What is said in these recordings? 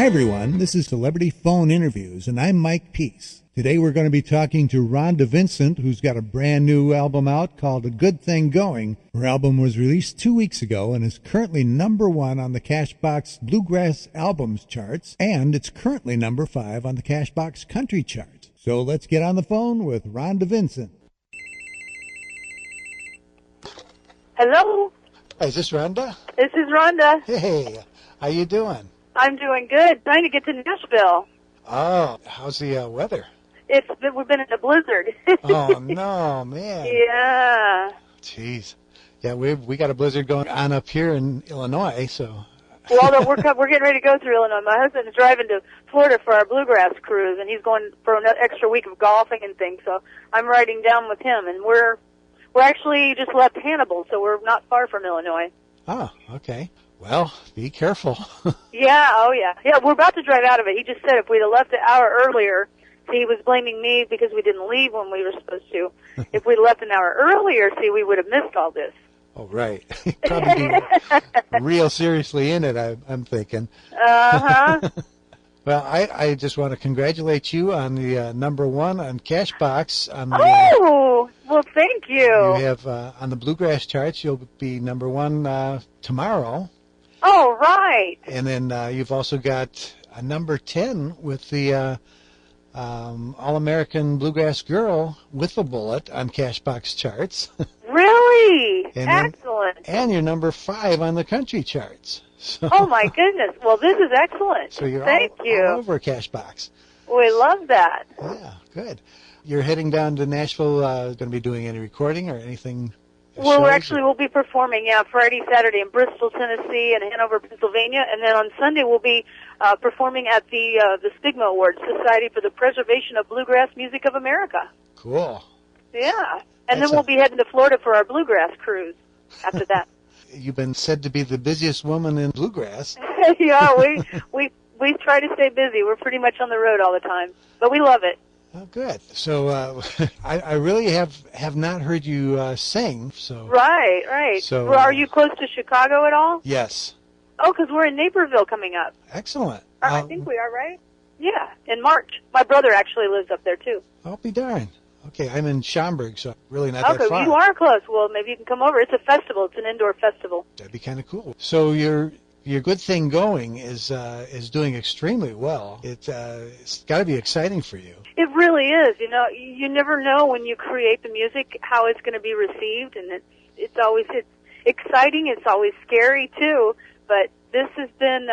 Hi, everyone. This is Celebrity Phone Interviews, and I'm Mike Peace. Today we're going to be talking to Rhonda Vincent, who's got a brand new album out called A Good Thing Going. Her album was released 2 weeks ago and is currently #1 on the Cashbox Bluegrass Albums charts, and it's currently #5 on the Cashbox Country charts. So let's get on the phone with Rhonda Vincent. Hello? Hi, is this Rhonda? This is Rhonda. Hey, how you doing? I'm doing good. Trying to get to Nashville. Oh, how's the weather? We've been in a blizzard. Oh, no, man. Yeah. Jeez. Yeah, we got a blizzard going on up here in Illinois, so... Well, we're getting ready to go through Illinois. My husband is driving to Florida for our bluegrass cruise, and he's going for an extra week of golfing and things, so I'm riding down with him, and we're actually just left Hannibal, so we're not far from Illinois. Oh, okay. Well, be careful. Yeah, oh yeah. Yeah, we're about to drive out of it. He just said if we'd have left an hour earlier, see, he was blaming me because we didn't leave when we were supposed to. If we'd left an hour earlier, see, we would have missed all this. Oh, right. Probably be real seriously in it, I'm thinking. Uh-huh. Well, I just want to congratulate you on the #1 on Cashbox. Oh, well, thank you. You have, on the Bluegrass charts, you'll be #1 tomorrow. Oh, right. And then you've also got a #10 with the All-American Bluegrass Girl with a Bullet on Cashbox charts. Really? And excellent. And you're #5 on the country charts. So, oh, my goodness. Well, this is excellent. So you're Thank you. all over Cashbox. We love that. Yeah, good. You're heading down to Nashville, going to be doing any recording or anything? Well, we'll be performing, Friday, Saturday in Bristol, Tennessee, and Hanover, Pennsylvania, and then on Sunday we'll be performing at the Stigma Awards, Society for the Preservation of Bluegrass Music of America. Cool. Yeah, and then we'll be heading to Florida for our bluegrass cruise after that. You've been said to be the busiest woman in bluegrass. Yeah, we try to stay busy. We're pretty much on the road all the time, but we love it. Oh, good. So I really have not heard you sing. So Right. So well, are you close to Chicago at all? Yes. Oh, because we're in Naperville coming up. Excellent. I think we are, right? Yeah, in March. My brother actually lives up there, too. I'll be darned. Okay, I'm in Schaumburg, so really not that far. Okay, you are close. Well, maybe you can come over. It's a festival. It's an indoor festival. That'd be kind of cool. So your Good Thing Going is doing extremely well. It's got to be exciting for you. It really is. You know, you never know when you create the music how it's going to be received, and it's always exciting. It's always scary too. But this has been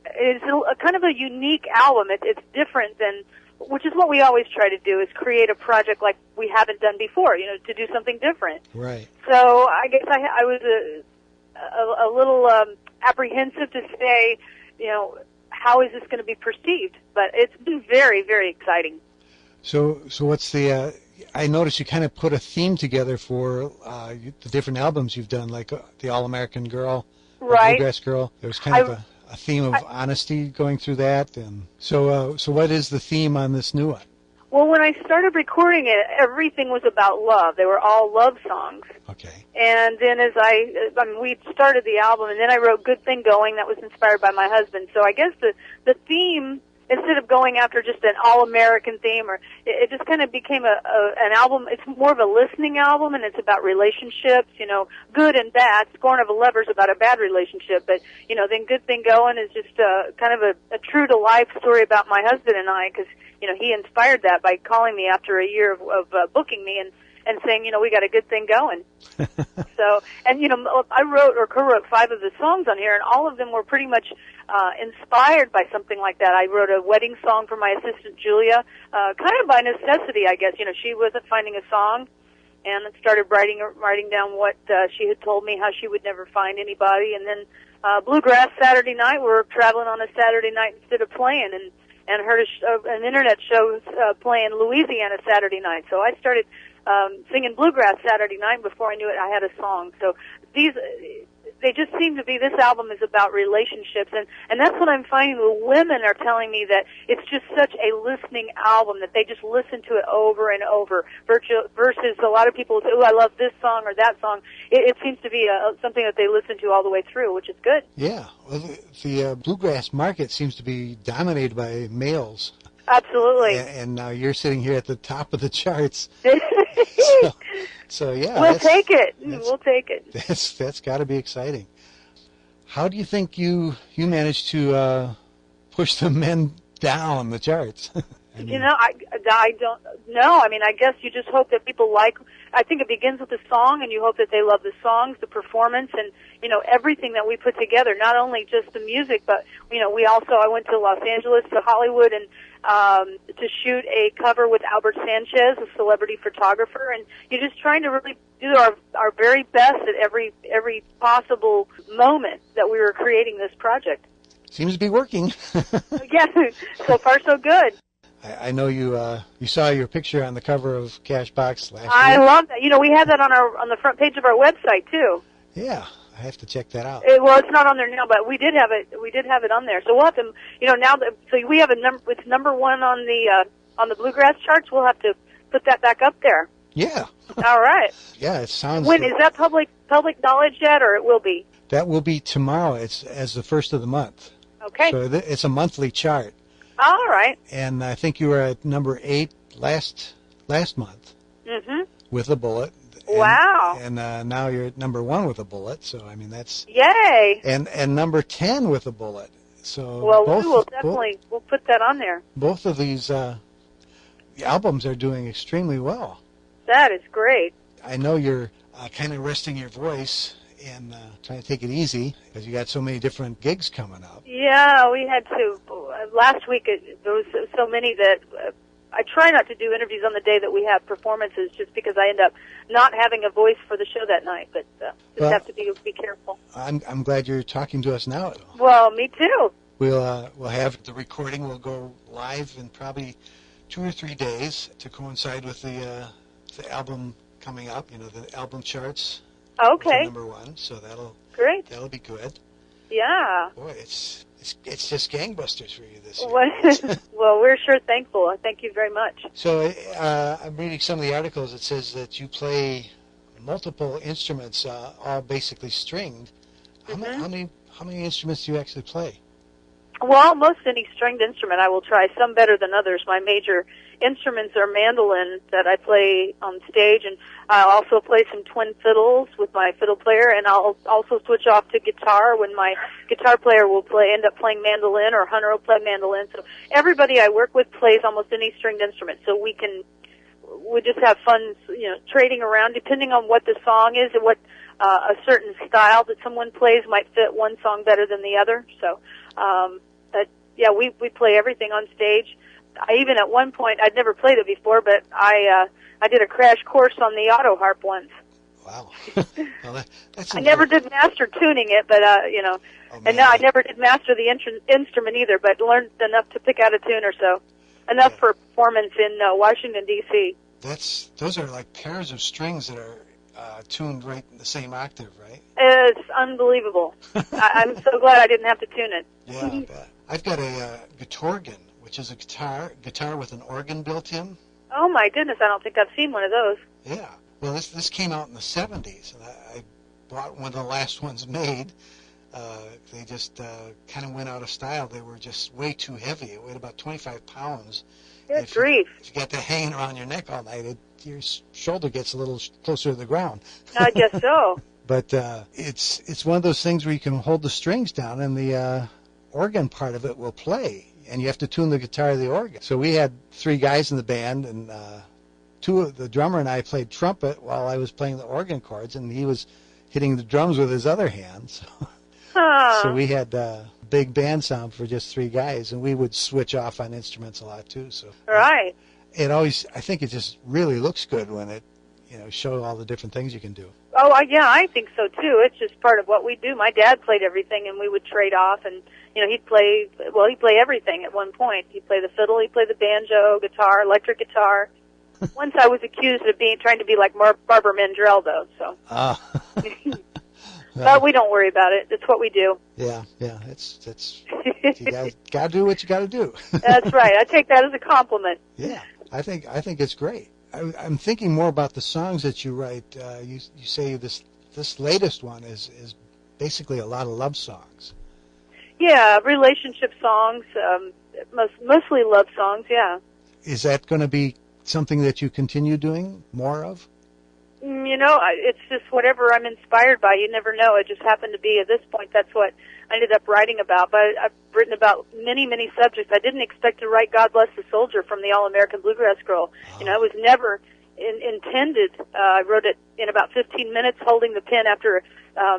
it's a kind of a unique album. It's different than, which is what we always try to do, is create a project like we haven't done before. You know, to do something different. Right. So I guess I was a little apprehensive to say, you know, how is this going to be perceived? But it's been very, very exciting. So what's the? I noticed you kind of put a theme together for the different albums you've done, like the All-American Girl, right? Bluegrass Girl. There was kind of a theme of honesty going through that, and so what is the theme on this new one? Well, when I started recording it, everything was about love. They were all love songs. Okay. And then as we started the album, and then I wrote Good Thing Going, that was inspired by my husband. So I guess the theme, instead of going after just an all-American theme, or it just kind of became an album. It's more of a listening album, and it's about relationships, you know, good and bad. Scorn of a Lover's about a bad relationship, but, you know, then Good Thing Going is just kind of a true-to-life story about my husband and I, because, you know, he inspired that by calling me after a year of booking me and saying, you know, we got a good thing going. So, and, you know, I wrote or co-wrote 5 of the songs on here, and all of them were pretty much inspired by something like that. I wrote a wedding song for my assistant, Julia, kind of by necessity, I guess. You know, she wasn't finding a song, and started writing down what she had told me, how she would never find anybody. And then Bluegrass Saturday Night, we're traveling on a Saturday night instead of playing, and heard an internet show playing Louisiana Saturday night. So I started singing Bluegrass Saturday Night. Before I knew it, I had a song. So these they just seem to be, this album is about relationships, and that's what I'm finding. The women are telling me that it's just such a listening album, that they just listen to it over and over, versus a lot of people say, oh, I love this song or that song. It seems to be something that they listen to all the way through, which is good. Yeah, well, the bluegrass market seems to be dominated by males. Absolutely. And now you're sitting here at the top of the charts. So yeah. We'll take it. We'll take it. That's got to be exciting. How do you think you managed to push the men down the charts? I don't know. I mean, I guess you just hope that people like. I think it begins with the song, and you hope that they love the songs, the performance, and everything that we put together. Not only just the music, but I went to Los Angeles, to Hollywood, and to shoot a cover with Albert Sanchez, a celebrity photographer, and you're just trying to really do our very best at every possible moment that we were creating this project. Seems to be working. Yeah, so far so good. I know you saw your picture on the cover of Cashbox last week. I love that. We have that on the front page of our website too. Yeah, I have to check that out. Well, it's not on there now, but we did have it. We did have it on there. So we'll have to, now that we have it's number one on the bluegrass charts. We'll have to put that back up there. Yeah. All right. Yeah, it sounds. When is that public knowledge yet, or it will be? That will be tomorrow. It's as the first of the month. Okay. So it's a monthly chart. All right. And I think you were at number 8 last month. Mm-hmm. With a bullet. Wow. And now you're at number 1 with a bullet. So I mean that's. Yay. And number 10 with a bullet. So. Well, we will definitely we'll put that on there. Both of these albums are doing extremely well. That is great. I know you're kind of resting your voice and trying to take it easy because you got so many different gigs coming up. Yeah, we had to. Last week there was so many that I try not to do interviews on the day that we have performances, just because I end up not having a voice for the show that night. But just have to be careful. I'm glad you're talking to us now. Well, me too. We'll have the recording. We'll go live in probably 2 or 3 days to coincide with the album coming up. The album charts. Okay. Number 1, so that'll be good. Yeah. Boy, it's just gangbusters for you this year. Well, we're sure thankful. Thank you very much. So I'm reading some of the articles. It says that you play multiple instruments, all basically stringed. How many instruments do you actually play? Well, almost any stringed instrument I will try. Some better than others. My major instruments are mandolin that I play on stage, and I also play some twin fiddles with my fiddle player, and I'll also switch off to guitar when my guitar player will end up playing mandolin, or Hunter will play mandolin. So everybody I work with plays almost any stringed instrument, so we just have fun, trading around depending on what the song is and what a certain style that someone plays might fit one song better than the other. So, we play everything on stage. Even at one point, I'd never played it before, but I did a crash course on the auto harp once. Wow. Well, I never did master tuning it, but and no, I never did master the instrument either, but learned enough to pick out a tune or so, enough for performance in Washington D.C. Those are like pairs of strings that are tuned right in the same octave, right? It's unbelievable. I'm so glad I didn't have to tune it. Yeah, I bet. I've got a guitargan, which is a guitar with an organ built in. Oh my goodness, I don't think I've seen one of those. Yeah. Well, this came out in the 70s, and I bought one of the last ones made. They just kind of went out of style. They were just way too heavy. It weighed about 25 pounds. Good grief. If you got that hanging around your neck all night, your shoulder gets a little closer to the ground. I guess so. But it's one of those things where you can hold the strings down, and the organ part of it will play, and you have to tune the guitar to the organ. So we had 3 guys in the band, and the drummer and I played trumpet while I was playing the organ chords, and he was hitting the drums with his other hand. So we had big band sound for just 3 guys, and we would switch off on instruments a lot too. So right. I think it just really looks good when it, show all the different things you can do. Oh, yeah, I think so too. It's just part of what we do. My dad played everything, and we would trade off, and he'd play everything at one point. He'd play the fiddle, he'd play the banjo, guitar, electric guitar. Once I was accused of trying to be like Barbara Mandrell, though. So. But we don't worry about it. It's what we do. Yeah. It's you got to do what you got to do. That's right. I take that as a compliment. Yeah, I think it's great. I'm thinking more about the songs that you write. You say this latest one is basically a lot of love songs. Yeah, relationship songs, mostly love songs. Yeah. Is that going to be something that you continue doing more of? It's just whatever I'm inspired by. You never know. It just happened to be at this point. That's what I ended up writing about. But I've written about many, many subjects. I didn't expect to write "God Bless the Soldier" from the All-American Bluegrass Girl. It was never intended. I wrote it in about 15 minutes, holding the pen after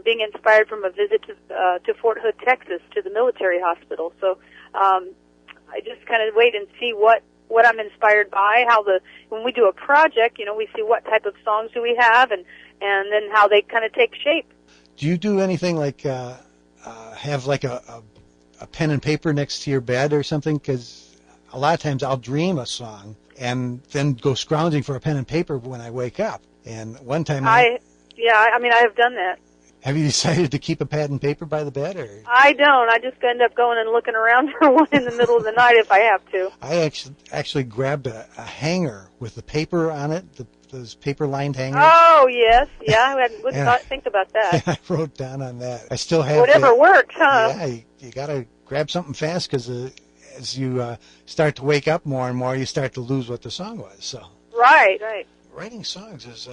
being inspired from a visit to Fort Hood, Texas, to the military hospital. So I just kind of wait and see what I'm inspired by, when we do a project, we see what type of songs do we have, and then how they kind of take shape. Do you do anything like have like a pen and paper next to your bed or something? Because a lot of times I'll dream a song and then go scrounging for a pen and paper when I wake up. And one time I have done that. Have you decided to keep a pad and paper by the bed, or? I don't. I just end up going and looking around for one in the middle of the night if I have to. I actually grabbed a hanger with the paper on it, those paper-lined hangers. Oh, yes. Yeah, I would not think about that. I wrote down on that. I still have whatever works, huh? Yeah, you got to grab something fast because as you start to wake up more and more, you start to lose what the song was. So. Right. Writing songs is,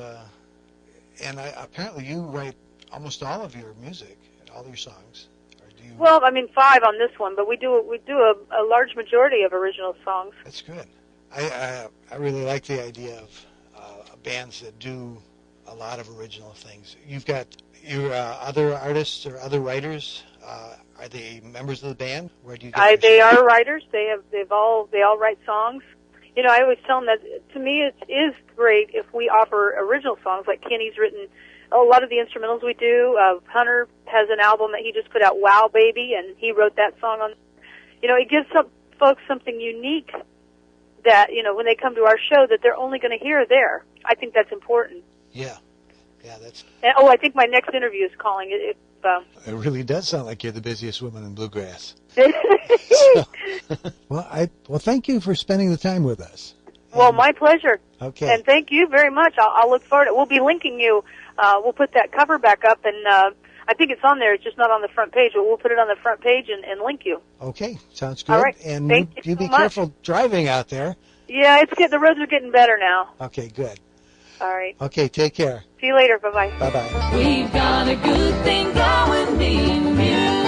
apparently you write almost all of your music, all your songs. Or do you... Well, 5 on this one, but we do a large majority of original songs. That's good. I really like the idea of bands that do a lot of original things. You've got your other artists or other writers. Are they members of the band? Where do you get they are writers. They all write songs. I always tell them that to me it is great if we offer original songs. Like Kenny's written a lot of the instrumentals we do. Hunter has an album that he just put out, Wow Baby, and he wrote that song on. It gives some folks something unique that, when they come to our show, that they're only going to hear there. I think that's important. Yeah, that's... And, I think my next interview is calling. It really does sound like you're the busiest woman in bluegrass. Well, thank you for spending the time with us. Well, my pleasure. Okay. And thank you very much. I'll look forward to it. We'll be linking you. We'll put that cover back up, and I think it's on there. It's just not on the front page, but we'll put it on the front page and link you. Okay, sounds good. All right. And Thank you so be much. careful driving out there. Yeah, the roads are getting better now. Okay, good. All right. Okay, take care. See you later. Bye-bye. Bye-bye. We've got a good thing going, me and you.